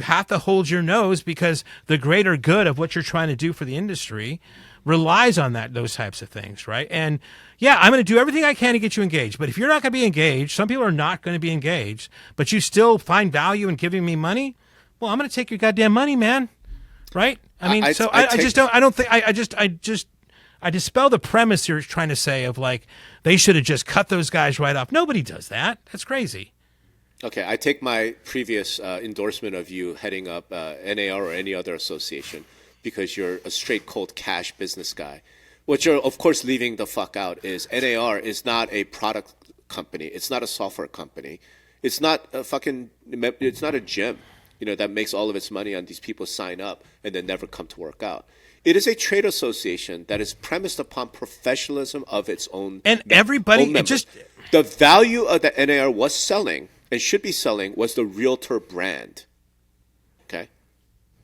have to hold your nose because the greater good of what you're trying to do for the industry relies on those types of things, right? And yeah, I'm going to do everything I can to get you engaged. But if you're not going to be engaged, some people are not going to be engaged, but you still find value in giving me money, well, I'm going to take your goddamn money, man. Right? I mean, I dispel the premise you're trying to say of like, they should have just cut those guys right off. Nobody does that. That's crazy.
Okay, I take my previous endorsement of you heading up NAR or any other association because you're a straight cold cash business guy. What you're, of course, leaving the fuck out is NAR is not a product company. It's not a software company. It's not it's not a gym, that makes all of its money on these people sign up and then never come to work out. It is a trade association that is premised upon professionalism of its own.
And everybody,
the value of that NAR was selling and should be selling was the realtor brand. Okay?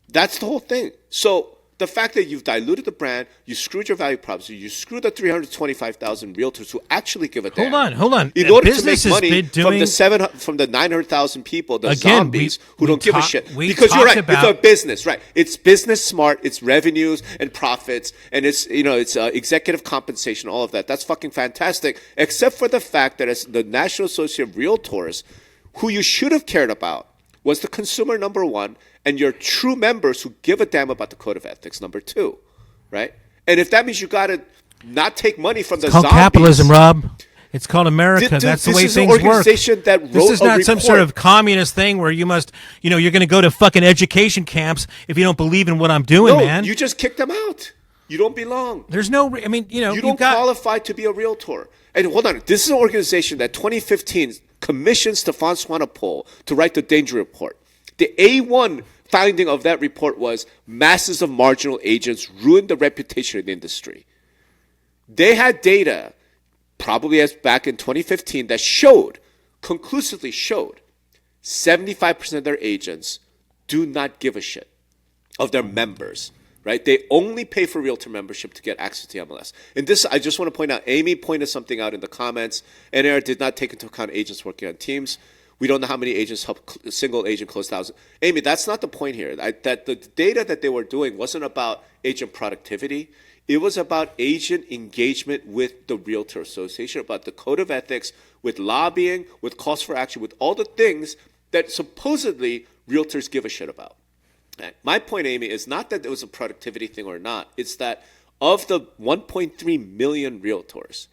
That's the whole thing. So the fact that you've diluted the brand, you screwed your value proposition, you screwed the 325,000 realtors who actually give a damn.
Hold on.
In order to make money from the 900,000 people, the zombies who don't give a shit. Because you're right, it's a business, right? It's business smart, it's revenues and profits, and it's executive compensation, all of that. That's fucking fantastic, except for the fact that as the National Association of Realtors, who you should have cared about was the consumer, number one, and your true members who give a damn about the code of ethics, number two, right? And if that means you got to not take money from the zombies.
It's called capitalism, Rob. It's called America. That's the way things work.
This is not
some sort of communist thing where you must, you're going to go to fucking education camps if you don't believe in what I'm doing, man.
You just kick them out. You don't belong.
There's no, you don't
qualify to be a realtor. And hold on, this is an organization that 2015 commissioned Stefan Swanepoel to write the danger report. The A1 finding of that report was masses of marginal agents ruined the reputation of the industry. They had data, probably as back in 2015, that conclusively showed 75% of their agents do not give a shit of their members. Right? They only pay for realtor membership to get access to MLS. And this, I just want to point out, Amy pointed something out in the comments. NAR did not take into account agents working on teams. We don't know how many agents help a single agent close thousands. Amy, that's not the point here. That the data that they were doing wasn't about agent productivity. It was about agent engagement with the Realtor Association, about the code of ethics, with lobbying, with calls for action, with all the things that supposedly realtors give a shit about. My point, Amy, is not that it was a productivity thing or not. It's that of the 1.3 million realtors,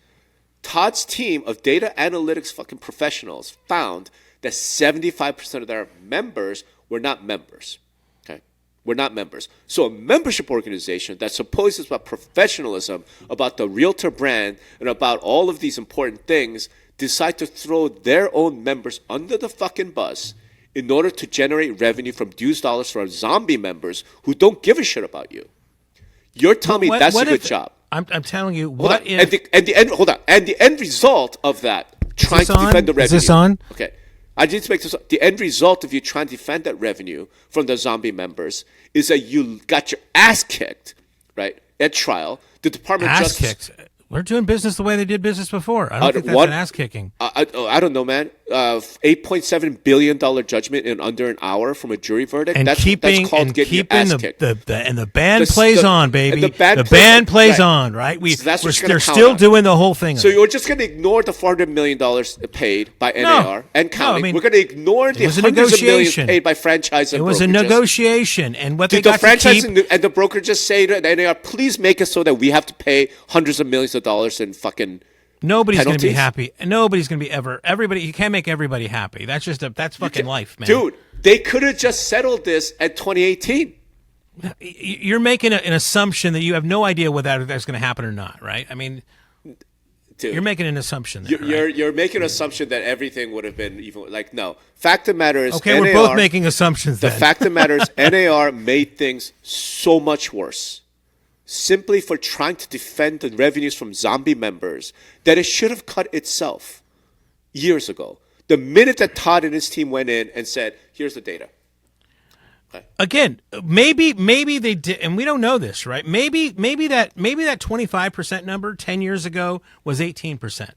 Todd's team of data analytics fucking professionals found that 75% of their members were not members. Okay? Were not members. So a membership organization that supposes about professionalism, about the realtor brand, and about all of these important things decide to throw their own members under the fucking bus in order to generate revenue from dues dollars from zombie members who don't give a shit about you. You're telling me that's a good job.
I'm telling you,
and the end result of that, trying to defend the revenue.
Is this on?
Okay. I need to make this. The end result of you trying to defend that revenue from the zombie members is that you got your ass kicked, right, at trial. The Department of Justice.
Kicked. We're doing business the way they did business before. I don't think that's an ass kicking.
I don't know, man. $8.7 billion judgment in under an hour from a jury verdict.
And
that's called getting your ass kicked.
The band plays on, baby. The band plays on, right? They're still doing the whole thing.
So you're just going to ignore the $400 million paid by NAR and counting. We're going to ignore the hundreds of millions paid by franchise and brokerages. It was
a negotiation, and what
they got to keep. And the brokerages say to NAR, please make it so that we have to pay hundreds of millions of dollars in fucking
nobody's going to be happy. Nobody's going to be everybody. You can't make everybody happy. That's fucking life, man.
Dude, they could have just settled this at 2018.
You're making an assumption that you have no idea whether that's going to happen or not, right? I mean, dude, you're making an assumption there,
you're making an assumption that everything would have been even no. Fact of the matter is,
okay, we're both making assumptions.
The fact of the matter is, NAR made things so much worse, simply for trying to defend the revenues from zombie members, that it should have cut itself years ago. The minute that Todd and his team went in and said, here's the data. Okay.
Again, maybe they did, and we don't know this, right? Maybe that 25% number 10 years ago was 18%.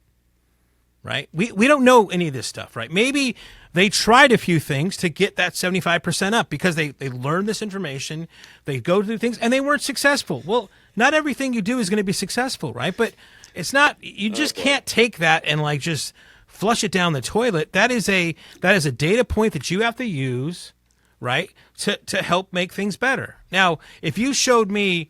Right? We don't know any of this stuff, right? Maybe they tried a few things to get that 75% up because they learned this information, they go through things, and they weren't successful. Well, not everything you do is going to be successful, right? But it's not, you just can't take that and just flush it down the toilet. That is a data point that you have to use, right, to help make things better. Now, if you showed me,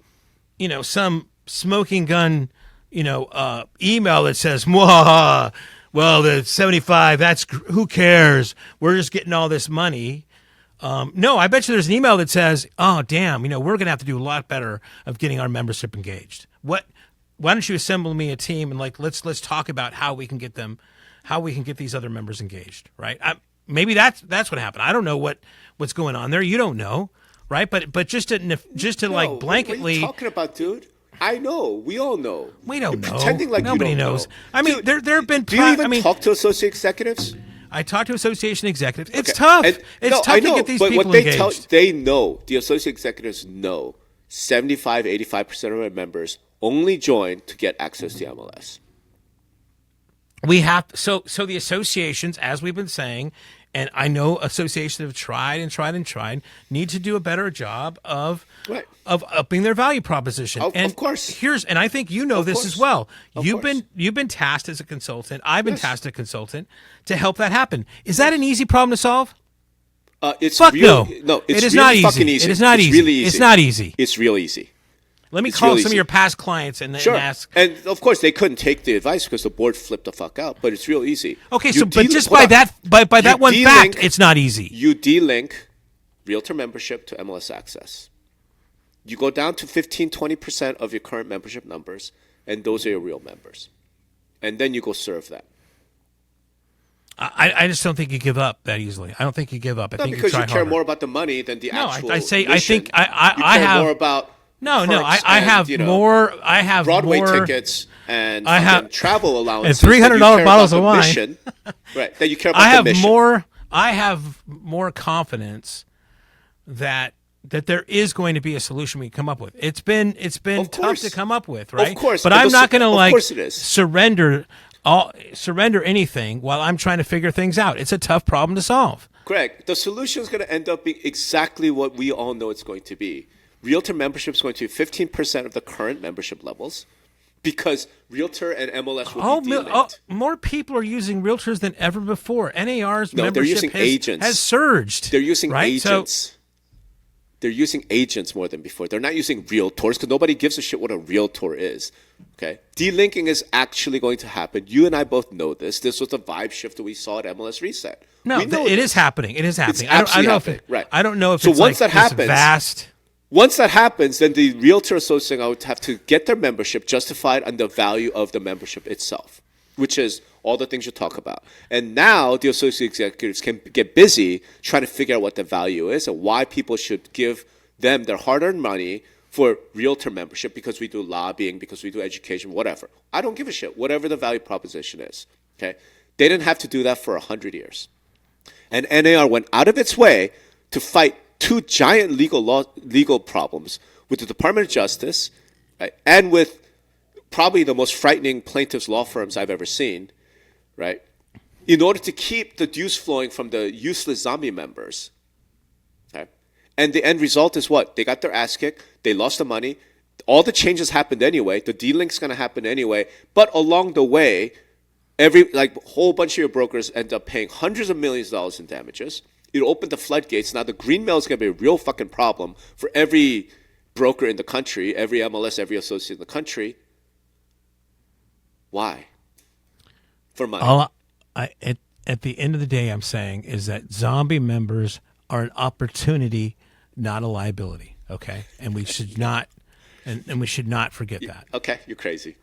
some smoking gun, email that says, "Mwah, well, the 75, who cares? We're just getting all this money." No, I bet you there's an email that says, "Oh, damn, we're going to have to do a lot better of getting our membership engaged. Why don't you assemble me a team and let's talk about how we can get these other members engaged, right? Maybe that's what happened. I don't know what's going on there. You don't know, right? But just to blanketly.
What are you talking about, dude? I know. We all know.
We don't
You're
know.
Pretending like
nobody
you don't
knows.
know.
I mean,
Dude,
there have been.
Do you even talk to associate executives?
I talk to association executives. It's
Okay.
tough.
And-
It's
no,
tough
I
to
know,
get these
but
people
what they
engaged.
they know, the associate executives know 75-85% of our members only join to get access to MLS.
We have so the associations, as we've been saying, and I know associations have tried, need to do a better job of
Right.
upping their value proposition.
Of course.
And I think this as
course.
well.
Of
You've
course.
been tasked as a consultant. I've been
Yes.
tasked as a consultant to help that happen. Is that an easy problem to solve?
It's
Fuck
real,
no.
no. It's
It is
really
not easy.
fucking easy.
It is not
it's
easy.
Really easy.
It's not easy.
It's real easy.
Let me
It's
call
real
some of
easy.
your past clients and
Sure.
ask.
And of course, they couldn't take the advice because the board flipped the fuck out. But it's real easy.
Okay,
You
but just
hold
by
on.
that by
You
that one
de-link-
fact, it's not easy.
You de-link realtor membership to MLS access. You go down to 15-20% of your current membership numbers, and those are your real members. And then you go serve them.
I just don't think you give up that easily. I don't think you give up. I
Not
think
because
you
you
try
care
harder.
more about the money than the
No,
actual
I say I
mission.
think I
You care
have
more about
no.
perks
I
and,
have more. I have
Broadway
more
tickets and
I have-
fucking travel allowances.
and $300
that you care
bottles
about
of
the
wine.
Mission, right? That you care about
I have
the mission.
more. I have more confidence that there is going to be a solution we can come up with. It's been
Of
tough
course.
to come up with, right?
Of course.
But
And
I'm not going to
of course it is.
surrender anything while I'm trying to figure things out. It's a tough problem to solve.
Greg, the solution is going to end up being exactly what we all know it's going to be. Realtor membership is going to be 15% of the current membership levels because Realtor and MLS will be de-linked.
More people are using realtors than ever before. NAR's
No, they're
membership
using agents.
has surged.
They're using
right?
agents. They're using agents more than before. They're not using realtors because nobody gives a shit what a realtor is. Okay, delinking is actually going to happen. You and I both know this. This was the vibe shift that we saw at MLS Reset.
No,
We know
it
this.
is happening. It is happening.
It's
I don't
absolutely
know
happening. Right.
I don't know if
So
it's
once
like
that
this
happens-
vast.
Once that happens, then the realtor association would have to get their membership justified on the value of the membership itself, which is all the things you talk about. And now the associate executives can get busy trying to figure out what the value is and why people should give them their hard-earned money for realtor membership because we do lobbying, because we do education, whatever. I don't give a shit, whatever the value proposition is. Okay, they didn't have to do that for 100 years. And NAR went out of its way to fight two giant legal problems with the Department of Justice, right, and with probably the most frightening plaintiffs' law firms I've ever seen, right, in order to keep the dues flowing from the useless zombie members. Okay? And the end result is what? They got their ass kicked. They lost the money. All the changes happened anyway. The de-link's going to happen anyway. But along the way, a whole bunch of your brokers end up paying hundreds of millions of dollars in damages. It opened the floodgates. Now the green mail is going to be a real fucking problem for every broker in the country, every MLS, every associate in the country. Why? For money.
At the end of the day, I'm saying is that zombie members are an opportunity, not a liability. Okay, and we should not, and we should not forget that.
Okay, you're crazy.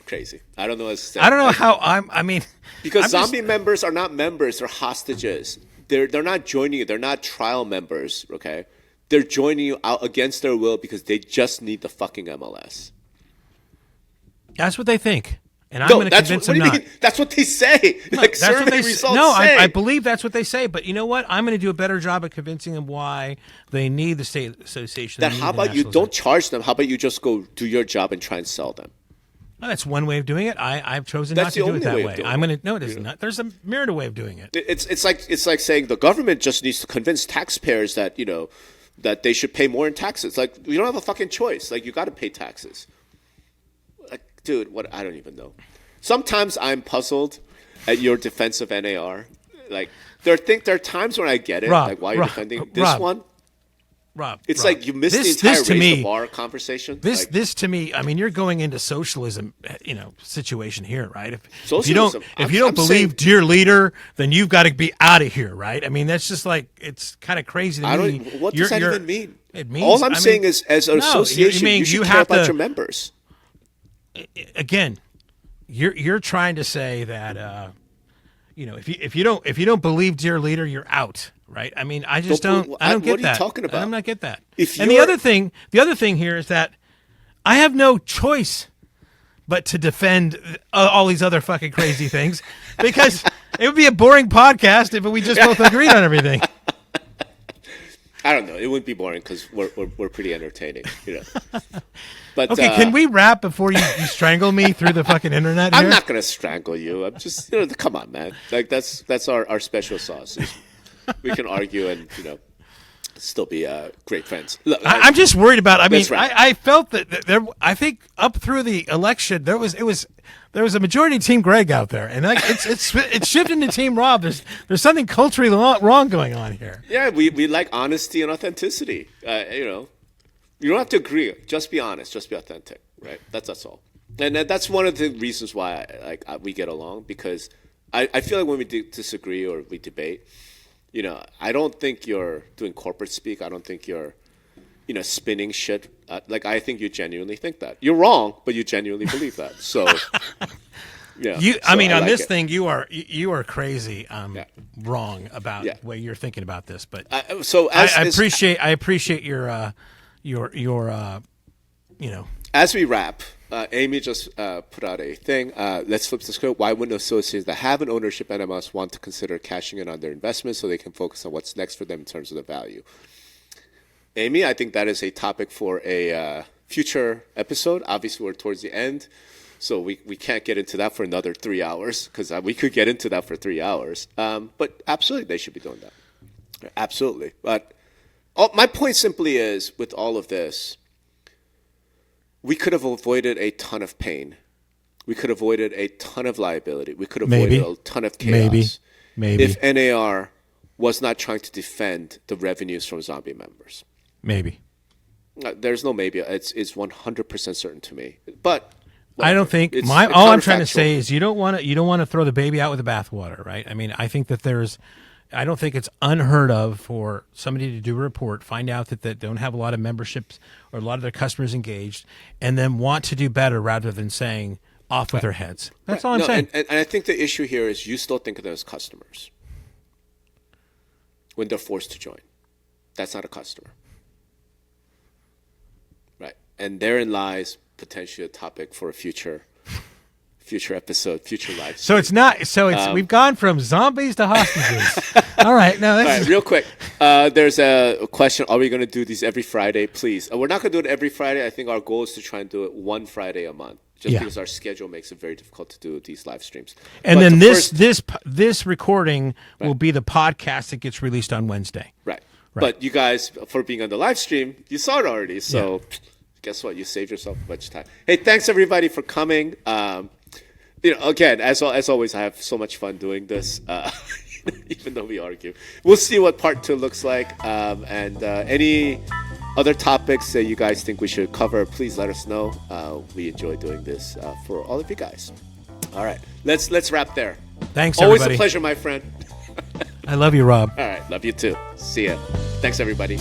Crazy. I don't know what to say.
I don't know how I mean,
because
I'm
zombie members are not members; they're hostages. They're not joining you. They're not trial members. Okay, they're joining you out against their will because they just need the fucking MLS.
That's what they think, and I'm
No,
going to convince them not.
That's what they say. Like
That's what
survey
they
results
no,
say.
I believe that's what they say. But you know what? I'm going to do a better job at convincing them why they need the state association.
Then
they need
how
the
about you
national
don't charge them? How about you just go do your job and try and sell them?
Well, that's one way of doing it. I've chosen
That's
not to
the
do it
only
that
way of
way.
doing
I'm
it.
going to no, it is not. There's a myriad way of doing it.
It's like saying the government just needs to convince taxpayers that that they should pay more in taxes. Like you don't have a fucking choice. Like you got to pay taxes. Like, dude, what? I don't even know. Sometimes I'm puzzled at your defense of NAR. Like there are times when I get it.
Rob,
like why you're
Rob,
defending this
Rob,
one.
Rob,
It's
Rob,
like you missed
this
the entire
to
raise
me,
the bar conversation.
This to me, I mean, you're going into socialism, situation here, right? If
Socialism.
if you don't
I'm
believe
saying-
dear leader, then you've got to be out of here, right? I mean, that's just like, it's kind of crazy to me.
What does that even mean?
It means,
all I'm saying is, as an association,
mean,
you should
you
care
have
about
to-
your members.
Again, you're trying to say that if you don't believe dear leader, you're out, right? I mean, I just don't get that.
What are you talking about?
I'm not get that.
If
and the other thing here is that I have no choice but to defend all these other fucking crazy things, because it would be a boring podcast if we just both agreed on everything.
I don't know. It wouldn't be boring because we're pretty entertaining, But
Okay, can we wrap before you strangle me through the fucking internet here?
I'm not gonna strangle you. I'm just, come on, man. Like that's our special sauce. We can argue and still be great friends. Look,
I'm just worried about. I mean,
right.
I felt that there. I think up through the election, there was a majority Team Greg out there, and like it's shifting to Team Rob. There's something culturally wrong going on here.
Yeah, we like honesty and authenticity. You don't have to agree. Just be honest. Just be authentic. Right. That's all. And that's one of the reasons why we get along, because I feel like when we disagree or we debate, I don't think you're doing corporate speak. I don't think you're, spinning shit. I think you genuinely think that. You're wrong, but you genuinely believe that. So, yeah.
I mean, on
like
this
it.
thing, you are crazy. Wrong about the way you're thinking about this, but I appreciate your
As we wrap, Amy just put out a thing. Let's flip the script. Why wouldn't associates that have an ownership NMS want to consider cashing in on their investments so they can focus on what's next for them in terms of the value? Amy, I think that is a topic for a future episode. Obviously, we're towards the end, so we can't get into that for another 3 hours, because we could get into that for 3 hours. But absolutely, they should be doing that. Absolutely. But my point simply is, with all of this, we could have avoided a ton of pain. We could have avoided a ton of liability. We could have avoided a ton of chaos.
Maybe.
If NAR was not trying to defend the revenues from zombie members.
Maybe.
There's no maybe. It's 100% certain to me. But
I don't think
it's
all I'm trying to
counterfactual.
say is you don't want to throw the baby out with the bathwater, right? I mean, I think that I don't think it's unheard of for somebody to do a report, find out that they don't have a lot of memberships or a lot of their customers engaged, and then want to do better rather than saying off with their heads. That's all I'm saying.
And I think the issue here is you still think of them as customers when they're forced to join. That's not a customer. Right. And therein lies potentially a topic for a future episode, future live.
So it's not. So it's we've gone from zombies to hostages. All right, now
all right, real quick. There's a question: are we going to do these every Friday? Please. We're not going to do it every Friday. I think our goal is to try and do it one Friday a month, just because our schedule makes it very difficult to do these live streams.
And then this recording will be the podcast that gets released on Wednesday.
Right. But you guys, for being on the live stream, you saw it already. So guess what? You saved yourself a bunch of time. Hey, thanks everybody for coming. Again, as always, I have so much fun doing this, even though we argue. We'll see what part 2 looks like. And any other topics that you guys think we should cover, please let us know. We enjoy doing this for all of you guys. All right, let's wrap there.
Thanks,
Always
everybody.
a pleasure, my friend.
I love you, Rob.
All right, love you too. See ya. Thanks, everybody.